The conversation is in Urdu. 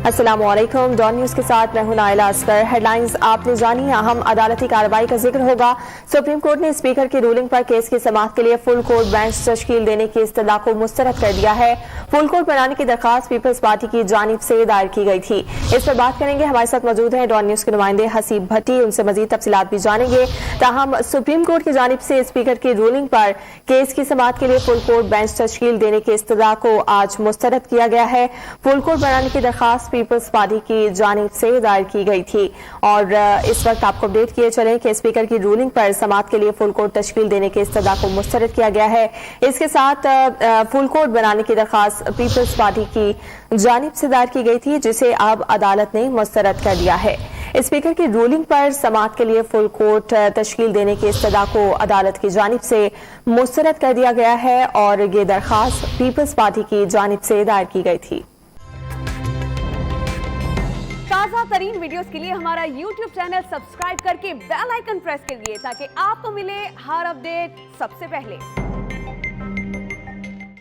السلام علیکم، ڈان نیوز کے ساتھ میں ہوں نائلہ اصغر۔ ہیڈ لائنز آپ نے جانی، اہم عدالتی کارروائی کا ذکر ہوگا۔ سپریم کورٹ نے اسپیکر کی رولنگ پر کیس کی سماعت کے لیے فل کورٹ بینچ تشکیل دینے کی استدعا کو مسترد کر دیا ہے۔ فل کورٹ بنانے کی درخواست پیپلز پارٹی کی جانب سے دائر کی گئی تھی۔ اس پر بات کریں گے، ہمارے ساتھ موجود ہیں ڈان نیوز کے نمائندے حسیب بھٹی، ان سے مزید تفصیلات بھی جانیں گے۔ تاہم سپریم کورٹ کی جانب سے اسپیکر کی رولنگ پر کیس کی سماعت کے لیے فل کورٹ بینچ تشکیل دینے کی استدعا کو آج مسترد کیا گیا ہے۔ فل کورٹ بنانے کی درخواست پیپلز پارٹی کی جانب سے دائر کی گئی تھی، اور اس وقت آپ کو اپڈیٹ کیے چلیں کہ اسپیکر کی رولنگ پر سماعت کے لیے فل کورٹ تشکیل دینے کی استدعا کو مسترد کیا گیا ہے۔ اس کے ساتھ فل کورٹ بنانے کی درخواست پیپلز پارٹی کی جانب سے دائر کی گئی تھی، جسے اب عدالت نے مسترد کر دیا ہے۔ اسپیکر کی رولنگ پر سماعت کے لیے فل کورٹ تشکیل دینے کی استدعا کو عدالت کی جانب سے مسترد کر دیا گیا ہے، اور یہ درخواست پیپلز پارٹی کی جانب سے دائر کی گئی تھی۔ تازہ ترین ویڈیوز کے لیے ہمارا YouTube چینل سبسکرائب کر کے بیل آئیکن پریس کریے تاکہ آپ کو ملے ہر اپڈیٹ سب سے پہلے۔